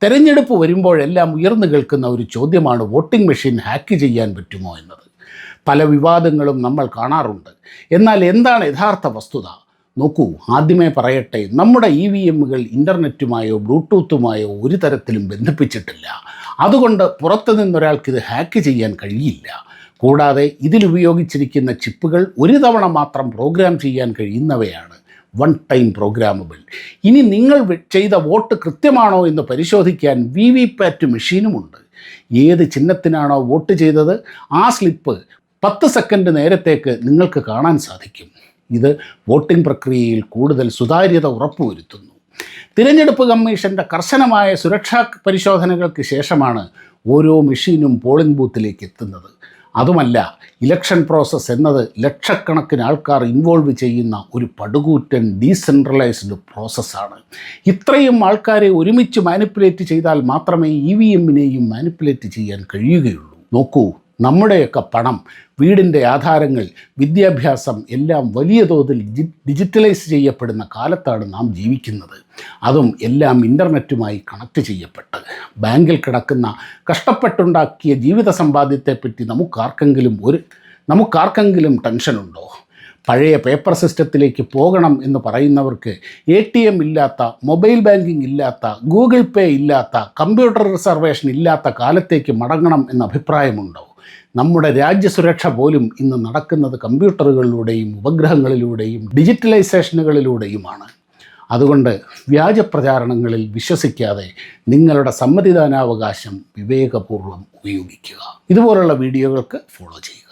തെരഞ്ഞെടുപ്പ് വരുമ്പോഴെല്ലാം ഉയർന്നു കേൾക്കുന്ന ഒരു ചോദ്യമാണ് വോട്ടിംഗ് മെഷീൻ ഹാക്ക് ചെയ്യാൻ പറ്റുമോ എന്നത്. പല വിവാദങ്ങളും നമ്മൾ കാണാറുണ്ട്. എന്നാൽ എന്താണ് യഥാർത്ഥ വസ്തുത? നോക്കൂ, ആദ്യമേ പറയട്ടെ, നമ്മുടെ EVMകൾ ഇൻ്റർനെറ്റുമായോ ബ്ലൂടൂത്തുമായോ ഒരു തരത്തിലും ബന്ധിപ്പിച്ചിട്ടില്ല. അതുകൊണ്ട് പുറത്തു നിന്നൊരാൾക്കിത് ഹാക്ക് ചെയ്യാൻ കഴിയില്ല. കൂടാതെ ഇതിലുപയോഗിച്ചിരിക്കുന്ന ചിപ്പുകൾ ഒരു തവണ മാത്രം പ്രോഗ്രാം ചെയ്യാൻ കഴിയുന്നവയാണ്, വൺ ടൈം പ്രോഗ്രാമബിൾ. ഇനി നിങ്ങൾ ചെയ്ത വോട്ട് കൃത്യമാണോ എന്ന് പരിശോധിക്കാൻ VVPAT മെഷീനുമുണ്ട്. ഏത് ചിഹ്നത്തിനാണോ വോട്ട് ചെയ്തത് ആ സ്ലിപ്പ് 10 സെക്കൻഡ് നേരത്തേക്ക് നിങ്ങൾക്ക് കാണാൻ സാധിക്കും. ഇത് വോട്ടിംഗ് പ്രക്രിയയിൽ കൂടുതൽ സുതാര്യത ഉറപ്പുവരുത്തുന്നു. തിരഞ്ഞെടുപ്പ് കമ്മീഷൻ്റെ കർശനമായ സുരക്ഷാ പരിശോധനകൾക്ക് ശേഷമാണ് ഓരോ മെഷീനും പോളിംഗ് ബൂത്തിലേക്ക് എത്തുന്നത്. അതുമല്ല, ഇലക്ഷൻ പ്രോസസ്സ് എന്നത് ലക്ഷക്കണക്കിന് ആൾക്കാർ ഇൻവോൾവ് ചെയ്യുന്ന ഒരു പടുകൂറ്റൻ ഡീസെൻട്രലൈസ്ഡ് പ്രോസസ്സാണ്. ഇത്രയും ആൾക്കാരെ ഒരുമിച്ച് മാനിപ്പുലേറ്റ് ചെയ്താൽ മാത്രമേ EVMനെയും മാനിപ്പുലേറ്റ് ചെയ്യാൻ കഴിയുകയുള്ളൂ. നോക്കൂ, നമ്മുടെയൊക്കെ പണം, വീടിൻ്റെ ആധാരങ്ങൾ, വിദ്യാഭ്യാസം എല്ലാം വലിയ തോതിൽ ഡിജിറ്റലൈസ് ചെയ്യപ്പെടുന്ന കാലത്താണ് നാം ജീവിക്കുന്നത്. അതും എല്ലാം ഇൻ്റർനെറ്റുമായി കണക്ട് ചെയ്യപ്പെട്ട്. ബാങ്കിൽ കിടക്കുന്ന കഷ്ടപ്പെട്ടുണ്ടാക്കിയ ജീവിത സമ്പാദ്യത്തെപ്പറ്റി നമുക്കാർക്കെങ്കിലും ടെൻഷനുണ്ടോ? പഴയ പേപ്പർ സിസ്റ്റത്തിലേക്ക് പോകണം എന്ന് പറയുന്നവർക്ക് ATM ഇല്ലാത്ത, മൊബൈൽ ബാങ്കിങ് ഇല്ലാത്ത, ഗൂഗിൾ പേ ഇല്ലാത്ത, കമ്പ്യൂട്ടർ റിസർവേഷൻ ഇല്ലാത്ത കാലത്തേക്ക് മടങ്ങണം എന്ന അഭിപ്രായമുണ്ടോ? നമ്മുടെ രാജ്യസുരക്ഷ പോലും ഇന്ന് നടക്കുന്നത് കമ്പ്യൂട്ടറുകളിലൂടെയും ഉപഗ്രഹങ്ങളിലൂടെയും ഡിജിറ്റലൈസേഷനുകളിലൂടെയുമാണ്. അതുകൊണ്ട് വ്യാജ പ്രചാരണങ്ങളിൽ വിശ്വസിക്കാതെ നിങ്ങളുടെ സമ്മതിദാനാവകാശം വിവേകപൂർവ്വം ഉപയോഗിക്കുക. ഇതുപോലുള്ള വീഡിയോകൾക്ക് ഫോളോ ചെയ്യുക.